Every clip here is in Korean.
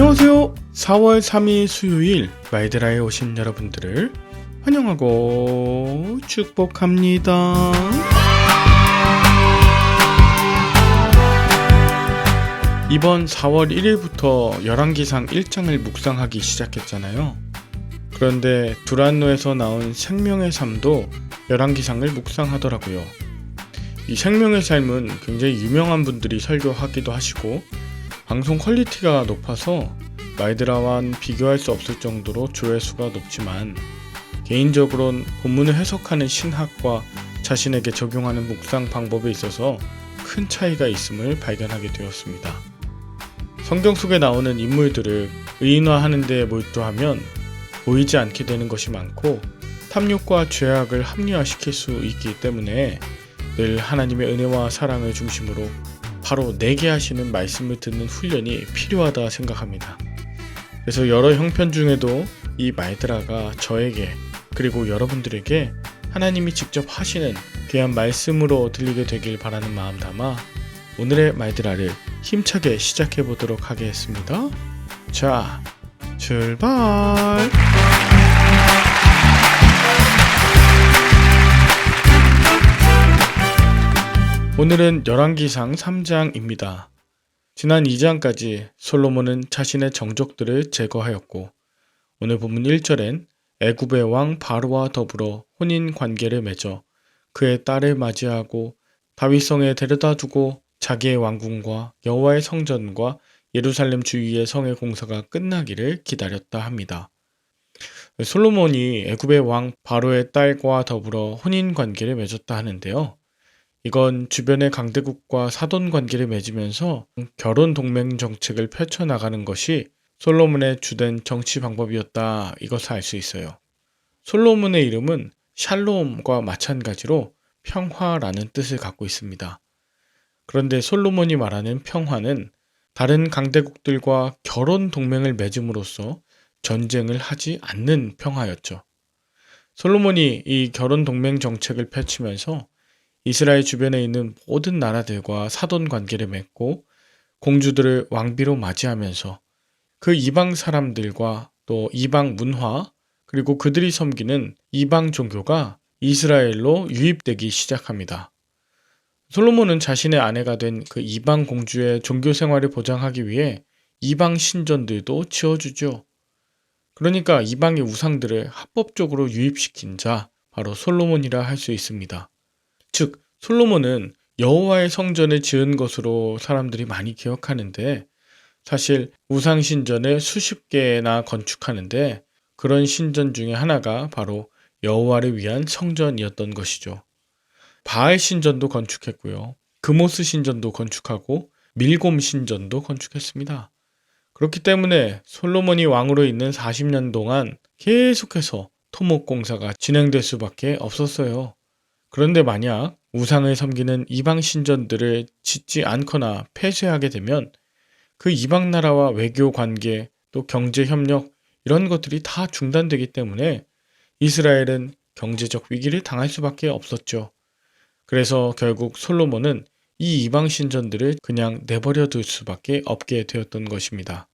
안녕하세요. 4월 3일 수요일 마이드라에 오신 여러분들을 환영하고 축복합니다. 이번 4월 1일부터 열왕기상 1장을 묵상하기 시작했잖아요. 그런데 두란노에서 나온 생명의 삶도 열왕기상을 묵상하더라고요. 이 생명의 삶은 굉장히 유명한 분들이 설교하기도 하시고 방송 퀄리티가 높아서 마이드라와는 비교할 수 없을 정도로 조회수가 높지만 개인적으로는 본문을 해석하는 신학과 자신에게 적용하는 묵상 방법에 있어서 큰 차이가 있음을 발견하게 되었습니다. 성경 속에 나오는 인물들을 의인화하는 데 몰두하면 보이지 않게 되는 것이 많고 탐욕과 죄악을 합리화시킬 수 있기 때문에 늘 하나님의 은혜와 사랑을 중심으로 바로 내게 하시는 말씀을 듣는 훈련이 필요하다 생각합니다. 그래서 여러 형편 중에도 이 마이드라가 저에게 그리고 여러분들에게 하나님이 직접 하시는 귀한 말씀으로 들리게 되길 바라는 마음 담아 오늘의 마이드라를 힘차게 시작해 보도록 하겠습니다. 자, 출발! 오늘은 열왕기상 3장입니다. 지난 2장까지 솔로몬은 자신의 정족들을 제거하였고 오늘 본문 1절엔 애굽의 왕 바로와 더불어 혼인 관계를 맺어 그의 딸을 맞이하고 다윗성에 데려다 두고 자기의 왕궁과 여호와의 성전과 예루살렘 주위의 성의 공사가 끝나기를 기다렸다 합니다. 솔로몬이 애굽의 왕 바로의 딸과 더불어 혼인 관계를 맺었다 하는데요. 이건 주변의 강대국과 사돈 관계를 맺으면서 결혼 동맹 정책을 펼쳐나가는 것이 솔로몬의 주된 정치 방법이었다, 이것을 알 수 있어요. 솔로몬의 이름은 샬롬과 마찬가지로 평화라는 뜻을 갖고 있습니다. 그런데 솔로몬이 말하는 평화는 다른 강대국들과 결혼 동맹을 맺음으로써 전쟁을 하지 않는 평화였죠. 솔로몬이 이 결혼 동맹 정책을 펼치면서 이스라엘 주변에 있는 모든 나라들과 사돈 관계를 맺고 공주들을 왕비로 맞이하면서 그 이방 사람들과 또 이방 문화 그리고 그들이 섬기는 이방 종교가 이스라엘로 유입되기 시작합니다. 솔로몬은 자신의 아내가 된 그 이방 공주의 종교 생활을 보장하기 위해 이방 신전들도 지어주죠. 그러니까 이방의 우상들을 합법적으로 유입시킨 자, 바로 솔로몬이라 할 수 있습니다. 즉 솔로몬은 여호와의 성전을 지은 것으로 사람들이 많이 기억하는데 사실 우상 신전을 수십 개나 건축하는데 그런 신전 중에 하나가 바로 여호와를 위한 성전이었던 것이죠. 바알 신전도 건축했고요. 그모스 신전도 건축하고 밀곰 신전도 건축했습니다. 그렇기 때문에 솔로몬이 왕으로 있는 40년 동안 계속해서 토목 공사가 진행될 수밖에 없었어요. 그런데 만약 우상을 섬기는 이방 신전들을 짓지 않거나 폐쇄하게 되면 그 이방 나라와 외교 관계 또 경제 협력 이런 것들이 다 중단되기 때문에 이스라엘은 경제적 위기를 당할 수밖에 없었죠. 그래서 결국 솔로몬은 이 이방 신전들을 그냥 내버려 둘 수밖에 없게 되었던 것입니다.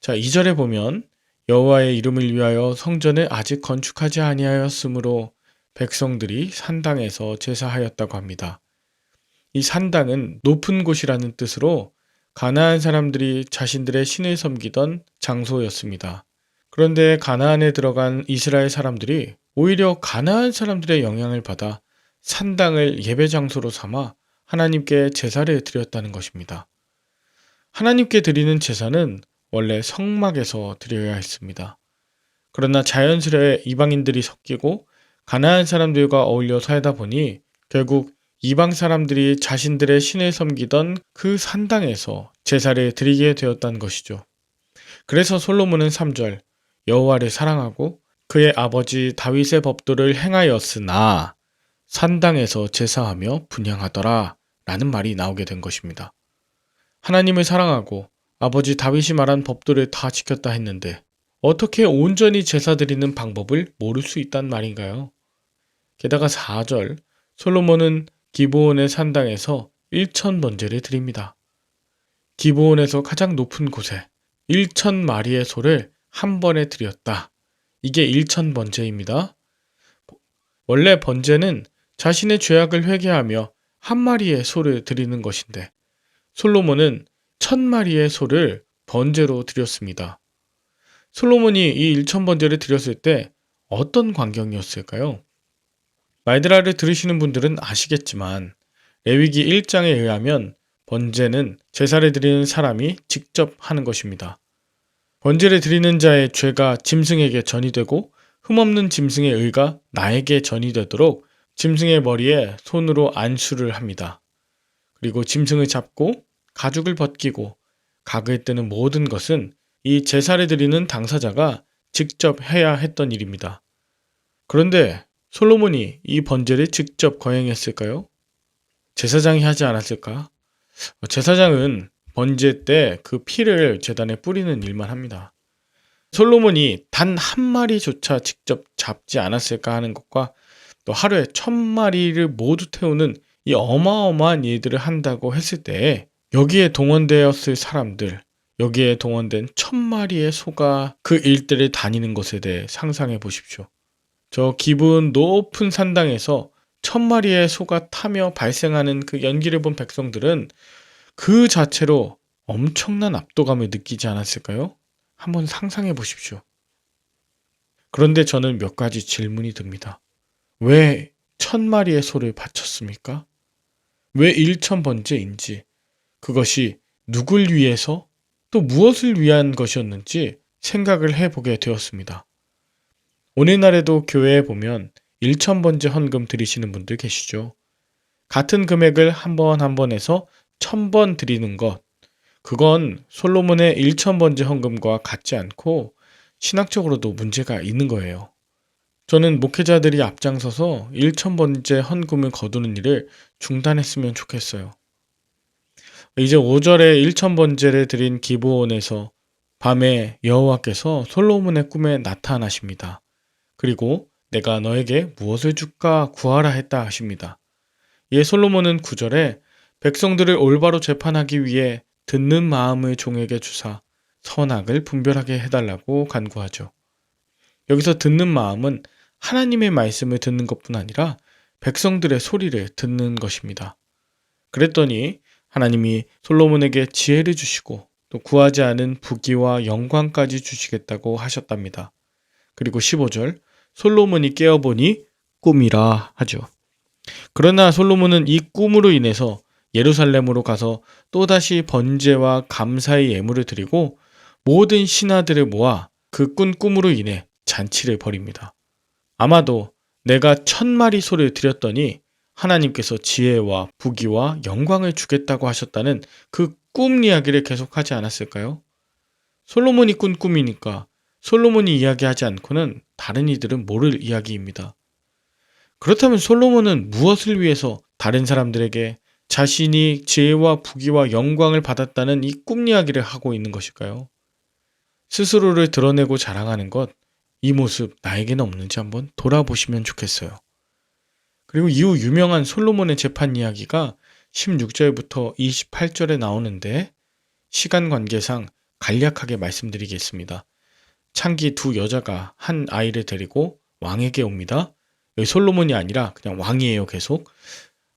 자, 2절에 보면 여호와의 이름을 위하여 성전을 아직 건축하지 아니하였으므로 백성들이 산당에서 제사하였다고 합니다. 이 산당은 높은 곳이라는 뜻으로 가나안 사람들이 자신들의 신을 섬기던 장소였습니다. 그런데 가나안에 들어간 이스라엘 사람들이 오히려 가나안 사람들의 영향을 받아 산당을 예배 장소로 삼아 하나님께 제사를 드렸다는 것입니다. 하나님께 드리는 제사는 원래 성막에서 드려야 했습니다. 그러나 자연스레 이방인들이 섞이고 가나안 사람들과 어울려 살다 보니 결국 이방 사람들이 자신들의 신을 섬기던 그 산당에서 제사를 드리게 되었다는 것이죠. 그래서 솔로몬은 3절 여호와를 사랑하고 그의 아버지 다윗의 법도를 행하였으나 산당에서 제사하며 분향하더라 라는 말이 나오게 된 것입니다. 하나님을 사랑하고 아버지 다윗이 말한 법도를 다 지켰다 했는데 어떻게 온전히 제사 드리는 방법을 모를 수 있단 말인가요? 게다가 4절 솔로몬은 기브온의 산당에서 1000번제를 드립니다. 기브온에서 가장 높은 곳에 1,000마리의 소를 한 번에 드렸다. 이게 1,000번제입니다. 원래 번제는 자신의 죄악을 회개하며 한 마리의 소를 드리는 것인데 솔로몬은 1,000마리의 소를 번제로 드렸습니다. 솔로몬이 이 1,000번제를 드렸을 때 어떤 광경이었을까요? 말드라를 들으시는 분들은 아시겠지만 레위기 1장에 의하면 번제는 제사를 드리는 사람이 직접 하는 것입니다. 번제를 드리는 자의 죄가 짐승에게 전이되고 흠없는 짐승의 의가 나에게 전이되도록 짐승의 머리에 손으로 안수를 합니다. 그리고 짐승을 잡고 가죽을 벗기고 각을 뜨는 모든 것은 이 제사를 드리는 당사자가 직접 해야 했던 일입니다. 그런데 솔로몬이 이 번제를 직접 거행했을까요? 제사장이 하지 않았을까? 제사장은 번제 때 그 피를 제단에 뿌리는 일만 합니다. 솔로몬이 단 한 마리조차 직접 잡지 않았을까 하는 것과 또 하루에 1,000마리를 모두 태우는 이 어마어마한 일들을 한다고 했을 때 여기에 동원되었을 사람들, 여기에 동원된 1,000마리의 소가 그 일들을 다니는 것에 대해 상상해 보십시오. 저 기분 높은 산당에서 1,000마리의 소가 타며 발생하는 그 연기를 본 백성들은 그 자체로 엄청난 압도감을 느끼지 않았을까요? 한번 상상해 보십시오. 그런데 저는 몇 가지 질문이 듭니다. 왜 1,000마리의 소를 바쳤습니까? 왜 1,000번째인지, 그것이 누굴 위해서 또 무엇을 위한 것이었는지 생각을 해보게 되었습니다. 오늘날에도 교회에 보면 1,000번째 헌금 드리시는 분들 계시죠. 같은 금액을 한 번 한 번 해서 1,000번 드리는 것, 그건 솔로몬의 1,000번째 헌금과 같지 않고 신학적으로도 문제가 있는 거예요. 저는 목회자들이 앞장서서 1,000번째 헌금을 거두는 일을 중단했으면 좋겠어요. 이제 5절에 1,000번째를 드린 기브온에서 밤에 여호와께서 솔로몬의 꿈에 나타나십니다. 그리고 내가 너에게 무엇을 줄까 구하라 했다 하십니다. 이에 솔로몬은 9절에 백성들을 올바로 재판하기 위해 듣는 마음을 종에게 주사 선악을 분별하게 해달라고 간구하죠. 여기서 듣는 마음은 하나님의 말씀을 듣는 것뿐 아니라 백성들의 소리를 듣는 것입니다. 그랬더니 하나님이 솔로몬에게 지혜를 주시고 또 구하지 않은 부귀와 영광까지 주시겠다고 하셨답니다. 그리고 15절 솔로몬이 깨어보니 꿈이라 하죠. 그러나 솔로몬은 이 꿈으로 인해서 예루살렘으로 가서 또다시 번제와 감사의 예물을 드리고 모든 신하들을 모아 그 꾼 꿈으로 인해 잔치를 벌입니다. 아마도 내가 1,000마리 소를 드렸더니 하나님께서 지혜와 부귀와 영광을 주겠다고 하셨다는 그 꿈 이야기를 계속하지 않았을까요? 솔로몬이 꾼 꿈이니까 솔로몬이 이야기하지 않고는 다른 이들은 모를 이야기입니다. 그렇다면 솔로몬은 무엇을 위해서 다른 사람들에게 자신이 지혜와 부귀와 영광을 받았다는 이 꿈 이야기를 하고 있는 것일까요? 스스로를 드러내고 자랑하는 것, 이 모습 나에게는 없는지 한번 돌아보시면 좋겠어요. 그리고 이후 유명한 솔로몬의 재판 이야기가 16절부터 28절에 나오는데 시간 관계상 간략하게 말씀드리겠습니다. 창기 두 여자가 한 아이를 데리고 왕에게 옵니다. 여기 솔로몬이 아니라 그냥 왕이에요, 계속.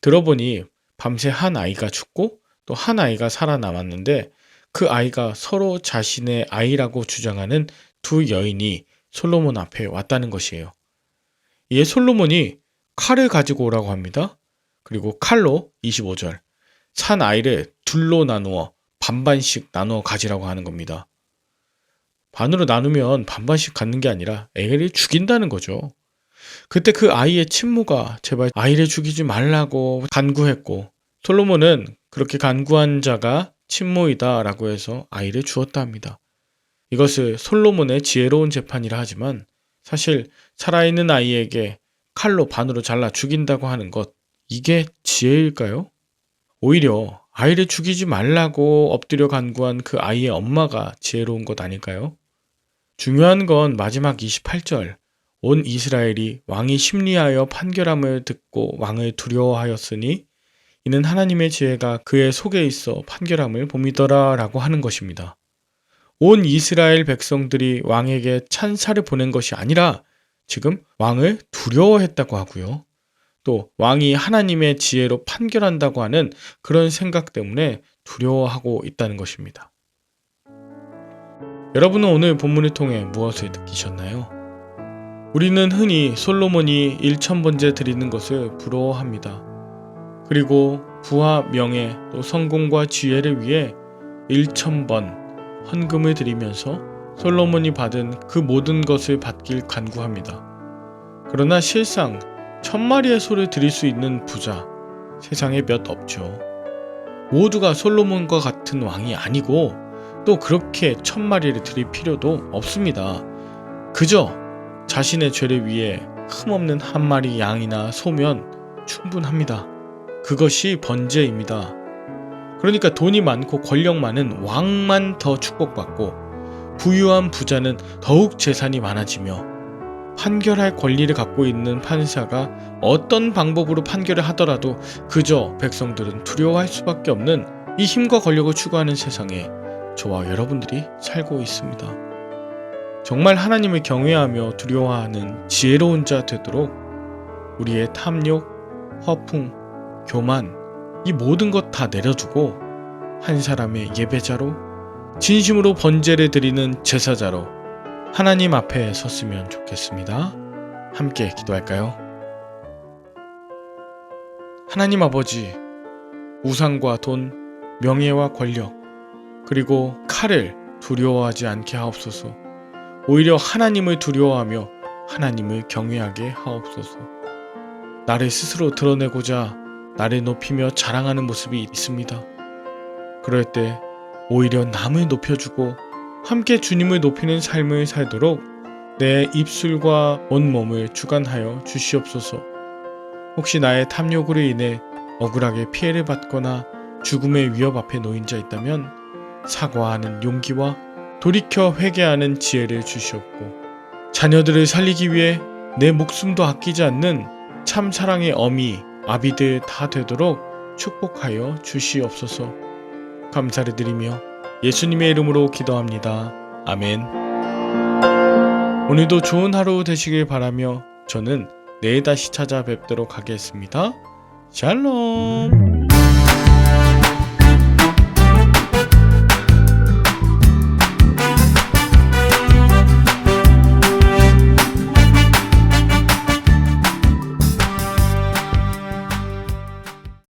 들어보니 밤새 한 아이가 죽고 또 한 아이가 살아남았는데 그 아이가 서로 자신의 아이라고 주장하는 두 여인이 솔로몬 앞에 왔다는 것이에요. 이에 솔로몬이 칼을 가지고 오라고 합니다. 그리고 칼로 25절 산 아이를 둘로 나누어 반반씩 나누어 가지라고 하는 겁니다. 반으로 나누면 반반씩 갖는 게 아니라 애를 죽인다는 거죠. 그때 그 아이의 친모가 제발 아이를 죽이지 말라고 간구했고 솔로몬은 그렇게 간구한 자가 친모이다라고 해서 아이를 주었다 합니다. 이것을 솔로몬의 지혜로운 재판이라 하지만 사실 살아있는 아이에게 칼로 반으로 잘라 죽인다고 하는 것, 이게 지혜일까요? 오히려 아이를 죽이지 말라고 엎드려 간구한 그 아이의 엄마가 지혜로운 것 아닐까요? 중요한 건 마지막 28절. 온 이스라엘이 왕이 심리하여 판결함을 듣고 왕을 두려워하였으니 이는 하나님의 지혜가 그의 속에 있어 판결함을 봄이더라 라고 하는 것입니다. 온 이스라엘 백성들이 왕에게 찬사를 보낸 것이 아니라 지금 왕을 두려워했다고 하고요. 또 왕이 하나님의 지혜로 판결한다고 하는 그런 생각 때문에 두려워하고 있다는 것입니다. 여러분은 오늘 본문을 통해 무엇을 느끼셨나요? 우리는 흔히 솔로몬이 1000번째 드리는 것을 부러워합니다. 그리고 부와 명예 또 성공과 지혜를 위해 1000번 헌금을 드리면서 솔로몬이 받은 그 모든 것을 받길 간구합니다. 그러나 실상 1000마리의 소를 드릴 수 있는 부자 세상에 몇 없죠. 모두가 솔로몬과 같은 왕이 아니고 또 그렇게 1000마리를 드릴 필요도 없습니다. 그저 자신의 죄를 위해 흠없는 한 마리 양이나 소면 충분합니다. 그것이 번제입니다. 그러니까 돈이 많고 권력 많은 왕만 더 축복받고 부유한 부자는 더욱 재산이 많아지며 판결할 권리를 갖고 있는 판사가 어떤 방법으로 판결을 하더라도 그저 백성들은 두려워할 수밖에 없는 이 힘과 권력을 추구하는 세상에 저와 여러분들이 살고 있습니다. 정말 하나님을 경외하며 두려워하는 지혜로운 자 되도록 우리의 탐욕, 허풍, 교만 이 모든 것 다 내려두고 한 사람의 예배자로 진심으로 번제를 드리는 제사자로 하나님 앞에 섰으면 좋겠습니다. 함께 기도할까요? 하나님 아버지, 우상과 돈, 명예와 권력, 그리고 칼을 두려워하지 않게 하옵소서. 오히려 하나님을 두려워하며 하나님을 경외하게 하옵소서. 나를 스스로 드러내고자 나를 높이며 자랑하는 모습이 있습니다. 그럴 때 오히려 남을 높여주고 함께 주님을 높이는 삶을 살도록 내 입술과 온몸을 주관하여 주시옵소서. 혹시 나의 탐욕으로 인해 억울하게 피해를 받거나 죽음의 위협 앞에 놓인 자 있다면 사과하는 용기와 돌이켜 회개하는 지혜를 주시옵고 자녀들을 살리기 위해 내 목숨도 아끼지 않는 참 사랑의 어미, 아비들 다 되도록 축복하여 주시옵소서. 감사를 드리며 예수님의 이름으로 기도합니다. 아멘. 오늘도 좋은 하루 되시길 바라며 저는 내일 다시 찾아뵙도록 하겠습니다. 샬롬.